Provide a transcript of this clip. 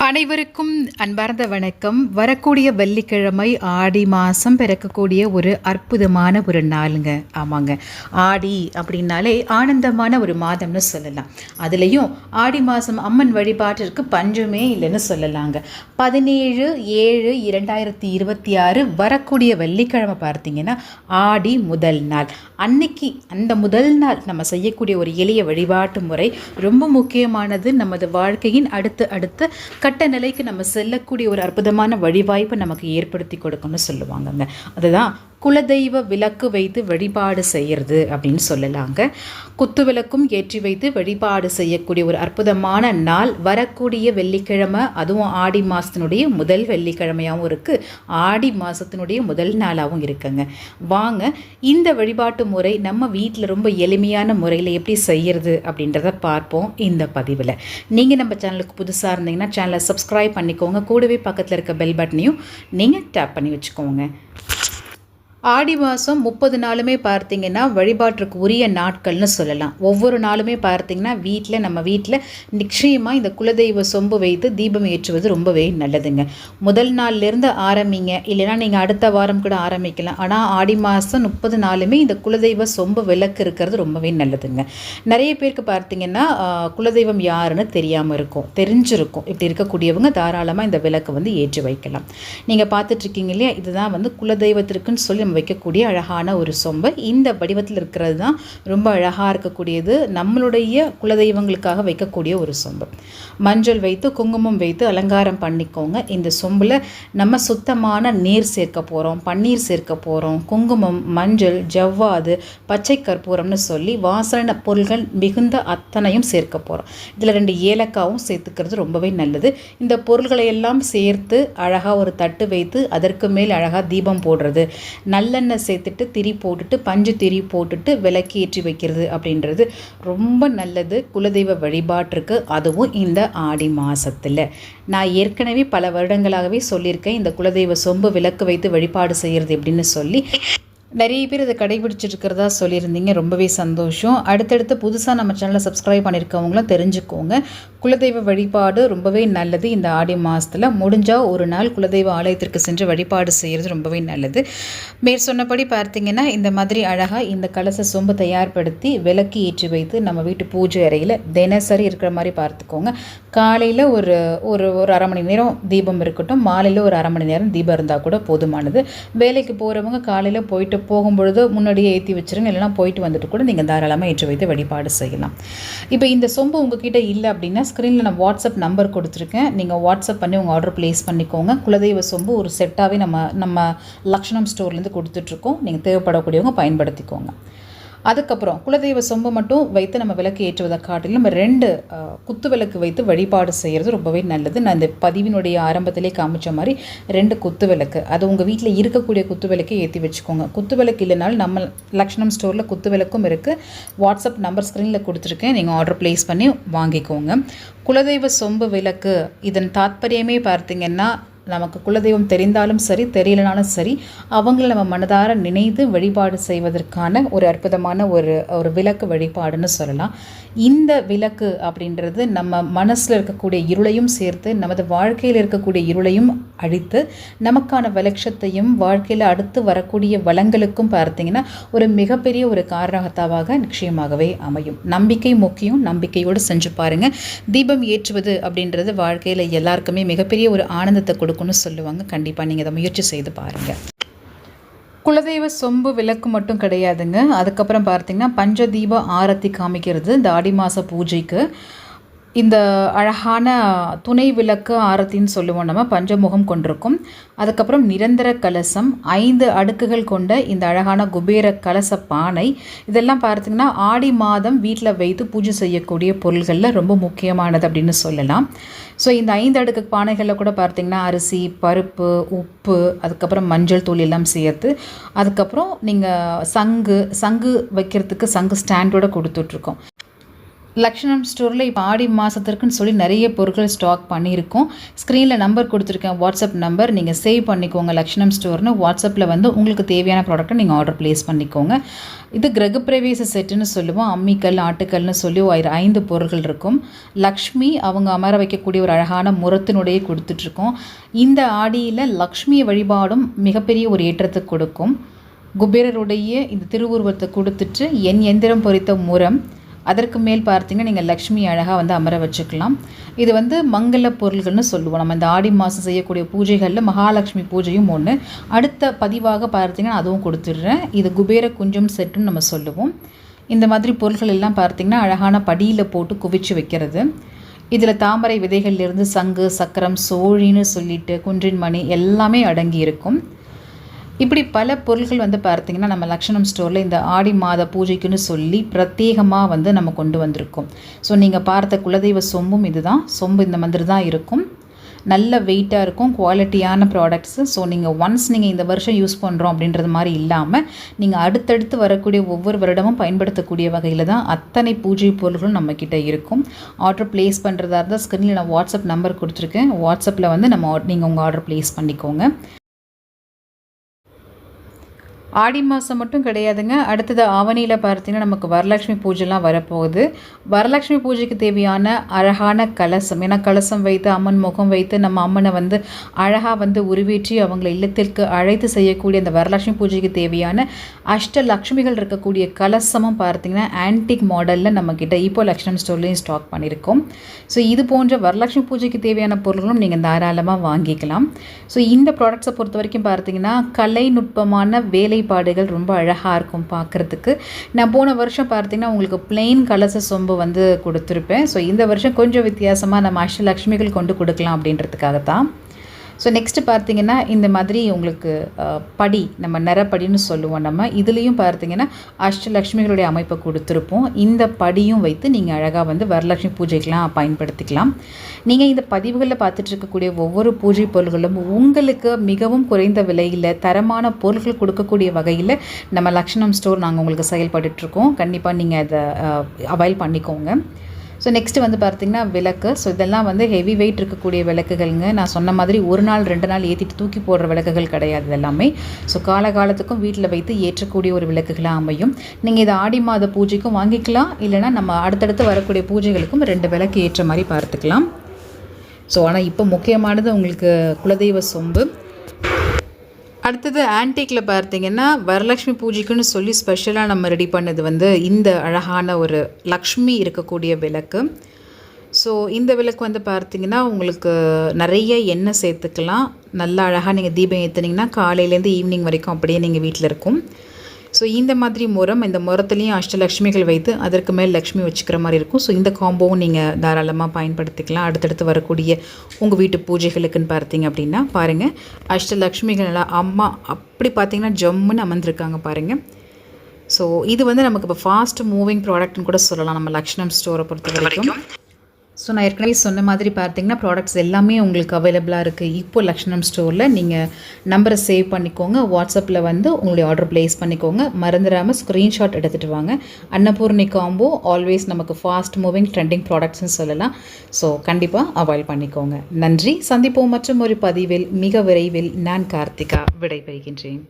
அனைவருக்கும் அன்பார்ந்த வணக்கம். வரக்கூடிய வெள்ளிக்கிழமை ஆடி மாதம் பிறக்கக்கூடிய ஒரு அற்புதமான ஒரு நாளுங்க. ஆமாங்க, ஆடி அப்படின்னாலே ஆனந்தமான ஒரு மாதம்னு சொல்லலாம். அதுலேயும் ஆடி மாதம் அம்மன் வழிபாட்டிற்கு பஞ்சமே இல்லைன்னு சொல்லலாங்க. 17/7/2026 வரக்கூடிய வெள்ளிக்கிழமை பார்த்தீங்கன்னா ஆடி முதல் நாள். அன்னைக்கு அந்த முதல் நாள் நம்ம செய்யக்கூடிய ஒரு எளிய வழிபாட்டு முறை ரொம்ப முக்கியமானது. நமது வாழ்க்கையின் அடுத்த கட்ட நிலைக்கு நம்ம செல்லக்கூடிய ஒரு அற்புதமான வழிவாய்ப்பை நமக்கு ஏற்படுத்தி கொடுக்கணும்னு சொல்லுவாங்கங்க. அதுதான் குலதெய்வ விளக்கு வைத்து வழிபாடு செய்கிறது அப்படின்னு சொல்லலாங்க. குத்து விளக்கும் ஏற்றி வைத்து வழிபாடு செய்யக்கூடிய ஒரு அற்புதமான நாள் வரக்கூடிய வெள்ளிக்கிழமை. அதுவும் ஆடி மாதத்தினுடைய முதல் வெள்ளிக்கிழமையாகவும் இருக்குது, ஆடி மாதத்தினுடைய முதல் நாளாகவும் இருக்குங்க. வாங்க இந்த வழிபாட்டு முறை நம்ம வீட்டில் ரொம்ப எளிமையான முறையில் எப்படி செய்கிறது அப்படின்றத பார்ப்போம் இந்த பதிவில். நீங்கள் நம்ம சேனலுக்கு புதுசாக இருந்தீங்கன்னா சேனலை சப்ஸ்கிரைப் பண்ணிக்கோங்க. கூடவே பக்கத்தில் இருக்க பெல் பட்டனையும் நீங்கள் டேப் பண்ணி வச்சுக்கோங்க. ஆடி மாதம் 30 நாளுமே பார்த்தீங்கன்னா வழிபாட்டிற்கு உரிய நாட்கள்னு சொல்லலாம். ஒவ்வொரு நாளுமே பார்த்தீங்கன்னா நம்ம வீட்டில் நிச்சயமாக இந்த குலதெய்வ சொம்பு வைத்து தீபம் ஏற்றுவது ரொம்பவே நல்லதுங்க. முதல் நாள்லேருந்து ஆரம்பிங்க, இல்லைனா நீங்கள் அடுத்த வாரம் கூட ஆரம்பிக்கலாம். ஆனால் ஆடி மாதம் 30 நாளுமே இந்த குலதெய்வ சொம்பு விளக்கு இருக்கிறது ரொம்பவே நல்லதுங்க. நிறைய பேருக்கு பார்த்தீங்கன்னா குலதெய்வம் யாருன்னு தெரியாமல் இருக்கும், தெரிஞ்சிருக்கும். இப்படி இருக்கக்கூடியவங்க தாராளமாக இந்த விளக்கு ஏற்றி வைக்கலாம். நீங்கள் பார்த்துட்ருக்கீங்க இல்லையா, இதுதான் குலதெய்வத்திற்குன்னு சொல்லி வைக்கக்கூடிய அழகான ஒரு சொம்பு. இந்த வடிவத்தில் இருக்கிறது தான் ரொம்ப அழகாக இருக்கக்கூடியது. நம்மளுடைய குலதெய்வங்களுக்காக வைக்கக்கூடிய ஒரு சொம்பு. மஞ்சள் வைத்து குங்குமம் வைத்து அலங்காரம் பண்ணிக்கோங்க. இந்த சொம்பில் நம்ம சுத்தமான நீர் சேர்க்க போகிறோம், பன்னீர் சேர்க்க போகிறோம், குங்குமம், மஞ்சள், ஜவ்வாது, பச்சை கற்பூரம்னு சொல்லி வாசனை பொருள்கள் மிகுந்த அத்தனையும் சேர்க்க போகிறோம். இதில் 2 ஏலக்காவும் சேர்த்துக்கிறது ரொம்பவே நல்லது. இந்த பொருள்களை எல்லாம் சேர்த்து அழகாக ஒரு தட்டு வைத்து அதற்கு மேல் அழகாக தீபம் போடுறது, நல்லெண்ணெய் சேர்த்துட்டு திரி போட்டுட்டு பஞ்சு திரி போட்டுட்டு விளக்கு ஏற்றி வைக்கிறது அப்படின்றது ரொம்ப நல்லது குலதெய்வ வழிபாட்டிற்கு. அதுவும் இந்த ஆடி மாதத்தில் நான் ஏற்கனவே பல வருடங்களாகவே சொல்லியிருக்கேன், இந்த குலதெய்வ சொம்பு விளக்கு வைத்து வழிபாடு செய்கிறது அப்படின்னு சொல்லி. நிறைய பேர் இதை கடைபிடிச்சிருக்கிறதா சொல்லியிருந்தீங்க, ரொம்பவே சந்தோஷம். அடுத்தடுத்து புதுசாக நம்ம சேனலை சப்ஸ்கிரைப் பண்ணியிருக்கவங்களும் தெரிஞ்சுக்கோங்க. குலதெய்வ வழிபாடு ரொம்பவே நல்லது. இந்த ஆடி மாதத்தில் முடிஞ்சால் ஒரு நாள் குலதெய்வ ஆலயத்திற்கு சென்று வழிபாடு செய்கிறது ரொம்பவே நல்லது. சொன்னபடி பார்த்தீங்கன்னா இந்த மாதிரி அழகாக இந்த கலச சொம்பு தயார்படுத்தி விளக்கு ஏற்றி வைத்து நம்ம வீட்டு பூஜை அறையில் தினசரி இருக்கிற மாதிரி பார்த்துக்கோங்க. காலையில் ஒரு அரை மணி நேரம் தீபம் இருக்கட்டும், மாலையில் ஒரு அரை மணி நேரம் தீபம் இருந்தால் கூட போதுமானது. வேலைக்கு போகிறவங்க காலையில் போயிட்டு போகும்பொழுது முன்னாடியே ஏற்றி வச்சுருங்க, இல்லைனா போயிட்டு வந்துட்டு கூட நீங்கள் தாராளமாக ஏற்றி வைத்து வழிபாடு செய்யலாம். இப்போ இந்த சொம்பு உங்ககிட்ட இல்லை அப்படின்னா ஸ்க்ரீனில் நான் வாட்ஸ்அப் நம்பர் கொடுத்துருக்கேன், நீங்கள் வாட்ஸ்அப் பண்ணி உங்கள் ஆர்டர் ப்ளேஸ் பண்ணிக்கோங்க. குலதெய்வ சொம்பு ஒரு செட்டாகவே நம்ம லக்ஷ்மணம் ஸ்டோர்லேருந்து கொடுத்துட்ருக்கோம். நீங்கள் தேவைப்படக்கூடியவங்க பயன்படுத்திக்கோங்க. அதுக்கப்புறம் குலதெய்வ சொம்பு மட்டும் வைத்து நம்ம விளக்கு ஏற்றுவதை காட்டிலும் நம்ம 2 குத்து விளக்கு வைத்து வழிபாடு செய்கிறது ரொம்பவே நல்லது. நான் இந்த பதிவினுடைய ஆரம்பத்திலே காமிச்ச மாதிரி 2 குத்து விளக்கு, அது உங்கள் வீட்டில் இருக்கக்கூடிய குத்து விளக்கை ஏற்றி வச்சுக்கோங்க. குத்து விளக்கு இல்லைனாலும் நம்ம லக்ஷ்மணம் ஸ்டோரில் குத்து விளக்கும் இருக்குது. வாட்ஸ்அப் நம்பர் ஸ்க்ரீனில் கொடுத்துருக்கேன், நீங்கள் ஆர்டர் ப்ளேஸ் பண்ணி வாங்கிக்கோங்க. குலதெய்வ சொம்பு விளக்கு இதன் தாத்பரியமே பார்த்தீங்கன்னா நமக்கு குலதெய்வம் தெரிந்தாலும் சரி தெரியலனாலும் சரி அவங்கள நம்ம மனதார நினைத்து வழிபாடு செய்வதற்கான ஒரு அற்புதமான ஒரு விளக்கு வழிபாடுன்னு சொல்லலாம். இந்த விளக்கு அப்படின்றது நம்ம மனசில் இருக்கக்கூடிய இருளையும் சேர்த்து நமது வாழ்க்கையில் இருக்கக்கூடிய இருளையும் அழித்து நமக்கான வெளிச்சத்தையும் வாழ்க்கையில் அடுத்து வரக்கூடிய வளங்களுக்கும் பார்த்தீங்கன்னா ஒரு மிகப்பெரிய ஒரு காரணகர்த்தாவாக நிச்சயமாகவே அமையும். நம்பிக்கை முக்கியம், நம்பிக்கையோடு செஞ்சு பாருங்கள். தீபம் ஏற்றுவது அப்படின்றது வாழ்க்கையில் எல்லாருக்குமே மிகப்பெரிய ஒரு ஆனந்தத்தை கொடுக்கும்னு சொல்லுவாங்க. கண்டிப்பாக நீங்கள் அதை முயற்சி செய்து பாருங்கள். குலதெய்வ சொம்பு விளக்கு மட்டும் கிடையாதுங்க. அதுக்கப்புறம் பார்த்தீங்கன்னா பஞ்சதீப ஆரத்தி காமிக்கிறது இந்த ஆடி மாத பூஜைக்கு. இந்த அழகான துணை விளக்கு ஆரத்தின்னு சொல்லுவோம், நம்ம பஞ்சமுகம் கொண்டிருக்கும். அதுக்கப்புறம் நிரந்தர கலசம், 5 அடுக்குகள் கொண்ட இந்த அழகான குபேர கலச பானை. இதெல்லாம் பார்த்திங்கன்னா ஆடி மாதம் வீட்டில் வைத்து பூஜை செய்யக்கூடிய பொருள்களில் ரொம்ப முக்கியமானது அப்படின்னு சொல்லலாம். ஸோ இந்த 5 அடுக்கு பானைகளில் கூட பார்த்திங்கன்னா அரிசி, பருப்பு, உப்பு, அதுக்கப்புறம் மஞ்சள் தூள் எல்லாம் சேர்த்து, அதுக்கப்புறம் நீங்கள் சங்கு வைக்கிறதுக்கு சங்கு ஸ்டாண்டோடு கொடுத்துட்ருக்கோம். லக்ஷ்மணம் ஸ்டோரில் இப்போ ஆடி மாதத்திற்குன்னு சொல்லி நிறைய பொருட்கள் ஸ்டாக் பண்ணியிருக்கோம். ஸ்க்ரீனில் நம்பர் கொடுத்துருக்கேன், வாட்ஸ்அப் நம்பர். நீங்கள் சேவ் பண்ணிக்கோங்க. லக்ஷ்மணம் ஸ்டோர்னு வாட்ஸ்அப்பில் வந்து உங்களுக்கு தேவையான ப்ராடக்ட்டை நீங்கள் ஆர்டர் ப்ளேஸ் பண்ணிக்கோங்க. இது கிரகப்பிரவேச செட்டுன்னு சொல்லுவோம். அம்மிக்கல், ஆட்டுக்கல்னு சொல்லி 5 பொருட்கள் இருக்கும். லக்ஷ்மி அவங்க அமர வைக்கக்கூடிய ஒரு அழகான முரத்தினுடைய கொடுத்துட்ருக்கோம். இந்த ஆடியில் லக்ஷ்மியை வழிபாடும் மிகப்பெரிய ஒரு ஏற்றத்தை கொடுக்கும். குபேரருடைய இந்த திருவுருவத்தை கொடுத்துட்டு என் எந்திரம் பொறித்த முரம், அதற்கு மேல் பார்த்தீங்கன்னா நீங்கள் லக்ஷ்மி அழகாக வந்து அமர வச்சுக்கலாம். இது வந்து மங்கள பொருள்கள்னு சொல்லுவோம். நம்ம இந்த ஆடி மாதம் செய்யக்கூடிய பூஜைகளில் மகாலட்சுமி பூஜையும் ஒன்று. அடுத்த பதிவாக பார்த்தீங்கன்னா அதுவும் கொடுத்துட்றேன். இது குபேர குஞ்சம் செட்டுன்னு நம்ம சொல்லுவோம். இந்த மாதிரி பொருள்கள் எல்லாம் பார்த்தீங்கன்னா அழகான படியில் போட்டு குவிச்சு வைக்கிறது. இதில் தாமரை விதைகள்லேருந்து சங்கு, சக்கரம், சோழின்னு சொல்லிட்டு குன்றின் மணி எல்லாமே அடங்கி இருக்கும். இப்படி பல பொருள்கள் வந்து பார்த்திங்கன்னா நம்ம லக்ஷ்மணம் ஸ்டோரில் இந்த ஆடி மாத பூஜைக்குன்னு சொல்லி பிரத்யேகமாக வந்து நம்ம கொண்டு வந்திருக்கோம். ஸோ நீங்கள் பார்த்த குலதெய்வ சொம்பும் இதுதான். சொம்பு இந்த மாதிரி தான் இருக்கும். நல்ல வெயிட்டாக இருக்கும், குவாலிட்டியான ப்ராடக்ட்ஸு. ஸோ நீங்கள் ஒன்ஸ் நீங்கள் இந்த வருஷம் யூஸ் பண்ணுறோம் அப்படின்றது மாதிரி இல்லாமல் நீங்கள் அடுத்தடுத்து வரக்கூடிய ஒவ்வொரு வருடமும் பயன்படுத்தக்கூடிய வகையில் தான் அத்தனை பூஜை பொருள்களும் நம்மக்கிட்ட இருக்கும். ஆர்டர் ப்ளேஸ் பண்ணுறதா இருந்தால் ஸ்க்ரீனில் நான் வாட்ஸ்அப் நம்பர் கொடுத்துருக்கேன். வாட்ஸ்அப்பில் வந்து நீங்கள் உங்கள் ஆர்டர் ப்ளேஸ் பண்ணிக்கோங்க. ஆடி மாதம் மட்டும் கிடையாதுங்க. அடுத்தது ஆவணியில் பார்த்தீங்கன்னா நமக்கு வரலட்சுமி பூஜைலாம் வரப்போகுது. வரலட்சுமி பூஜைக்கு தேவையான அழகான கலசம், ஏன்னா கலசம் வைத்து அம்மன் முகம் வைத்து நம்ம அம்மனை வந்து அழகாக வந்து உருவேற்றி அவங்களை இல்லத்திற்கு அழைத்து செய்யக்கூடிய அந்த வரலட்சுமி பூஜைக்கு தேவையான அஷ்டலக்ஷ்மிகள் இருக்கக்கூடிய கலசமும் பார்த்தீங்கன்னா ஆன்டிக் மாடலில் நம்மக்கிட்ட இப்போ லக்ஷ்மணம் ஸ்டோர்லேயும் ஸ்டாக் பண்ணியிருக்கோம். ஸோ இது போன்ற வரலட்சுமி பூஜைக்கு தேவையான பொருட்களும் நீங்கள் தாராளமாக வாங்கிக்கலாம். ஸோ இந்த ப்ராடக்ட்ஸை பொறுத்த வரைக்கும் பார்த்தீங்கன்னா கலைநுட்பமான வேலைப்பாடுகள் ரொம்ப அழகாக இருக்கும் பார்க்குறதுக்கு. நான் போன வருஷம் பார்த்தீங்கன்னா உங்களுக்கு பிளெயின் கலச சொம்பு வந்து கொடுத்துருப்பேன். ஸோ இந்த வருஷம் கொஞ்சம் வித்தியாசமாக நம்ம அஷ்டலக்ஷ்மிகள் கொண்டு கொடுக்கலாம் அப்படின்றதுக்காக தான். ஸோ நெக்ஸ்ட்டு பார்த்தீங்கன்னா இந்த மாதிரி உங்களுக்கு படி, நம்ம நிறப்படின்னு சொல்லுவோம். நம்ம இதுலேயும் பார்த்தீங்கன்னா அஷ்டலக்ஷ்மிகளுடைய அமைப்பை கொடுத்துருப்போம். இந்த படியும் வைத்து நீங்கள் அழகாக வந்து வரலட்சுமி பூஜைக்கெலாம் பயன்படுத்திக்கலாம். நீங்கள் இந்த பதிவுகளில் பார்த்துட்டு இருக்கக்கூடிய ஒவ்வொரு பூஜை பொருள்களும் உங்களுக்கு மிகவும் குறைந்த விலையில் தரமான பொருட்கள் கொடுக்கக்கூடிய வகையில் நம்ம லக்ஷ்மணம் ஸ்டோர் நாங்கள் உங்களுக்கு செயல்பட்டுருக்கோம். கண்டிப்பாக நீங்கள் அதை அவைல் பண்ணிக்கோங்க. ஸோ நெக்ஸ்ட்டு வந்து பார்த்திங்கன்னா விளக்கு. ஸோ இதெல்லாம் வந்து ஹெவி வெயிட் இருக்கக்கூடிய விளக்குகள்ங்க. நான் சொன்ன மாதிரி ஒரு நாள் 2 நாள் ஏற்றிட்டு தூக்கி போடுற விளக்குகள் கிடையாது எல்லாமே. ஸோ காலகாலத்துக்கும் வீட்டில் வைத்து ஏற்றக்கூடிய ஒரு விளக்குகளாக அமையும். நீங்கள் இதை ஆடி மாத பூஜைக்கும் வாங்கிக்கலாம், இல்லைனா நம்ம அடுத்தடுத்து வரக்கூடிய பூஜைகளுக்கும் 2 விளக்கு ஏற்ற மாதிரி பார்த்துக்கலாம். ஸோ ஆனால் இப்போ முக்கியமானது உங்களுக்கு குலதெய்வ சொம்பு. அடுத்தது ஆன்டிக்கில் பார்த்தீங்கன்னா வரலட்சுமி பூஜைக்குன்னு சொல்லி ஸ்பெஷலாக நம்ம ரெடி பண்ணது வந்து இந்த அழகான ஒரு லக்ஷ்மி இருக்கக்கூடிய விளக்கு. ஸோ இந்த விளக்கு வந்து பார்த்திங்கன்னா உங்களுக்கு நிறைய எண்ணெய் சேர்த்துக்கலாம். நல்லா அழகாக நீங்கள் தீபம் ஏற்றுனீங்கன்னா காலையிலேருந்து ஈவினிங் வரைக்கும் அப்படியே நீங்கள் வீட்டில் இருக்கும். ஸோ இந்த மாதிரி முறம், இந்த முறத்துலேயும் அஷ்டலக்ஷ்மிகள் வைத்து அதற்கு மேல் லக்ஷ்மி வச்சுக்கிற மாதிரி இருக்கும். ஸோ இந்த காம்போவும் நீங்கள் தாராளமாக பயன்படுத்திக்கலாம் அடுத்தடுத்து வரக்கூடிய உங்கள் வீட்டு பூஜைகளுக்குன்னு பார்த்தீங்க அப்படின்னா. பாருங்கள், அஷ்டலக்ஷ்மிகள் நல்லா அம்மா அப்படி பார்த்தீங்கன்னா ஜம்முன்னு அமர்ந்திருக்காங்க பாருங்கள். ஸோ இது வந்து நமக்கு இப்போ ஃபாஸ்ட் மூவிங் ப்ராடக்ட்னு கூட சொல்லலாம் நம்ம லக்ஷ்மணம் ஸ்டோரை பொறுத்த வரைக்கும். ஸோ நான் ஏற்கனவே சொன்ன மாதிரி பார்த்தீங்கன்னா ப்ராடக்ட்ஸ் எல்லாமே உங்களுக்கு அவைலபிளாக இருக்குது இப்போ லக்ஷ்மணம் ஸ்டோரில். நீங்கள் நம்பரை சேவ் பண்ணிக்கோங்க, வாட்ஸ்அப்பில் வந்து உங்களுடைய ஆர்டர் ப்ளேஸ் பண்ணிக்கோங்க. மறந்துடாமல் ஸ்க்ரீன்ஷாட் எடுத்துகிட்டு வாங்க. அன்னபூர்ணி காம்போ ஆல்வேஸ் நமக்கு ஃபாஸ்ட் மூவிங் ட்ரெண்டிங் ப்ராடக்ட்ஸ்னு சொல்லலாம். ஸோ கண்டிப்பாக அவாய்ட் பண்ணிக்கோங்க. நன்றி. சந்திப்போம் மற்றும் ஒரு பதிவில் மிக விரைவில். நான் கார்த்திகா விடைபெறுகின்றேன்.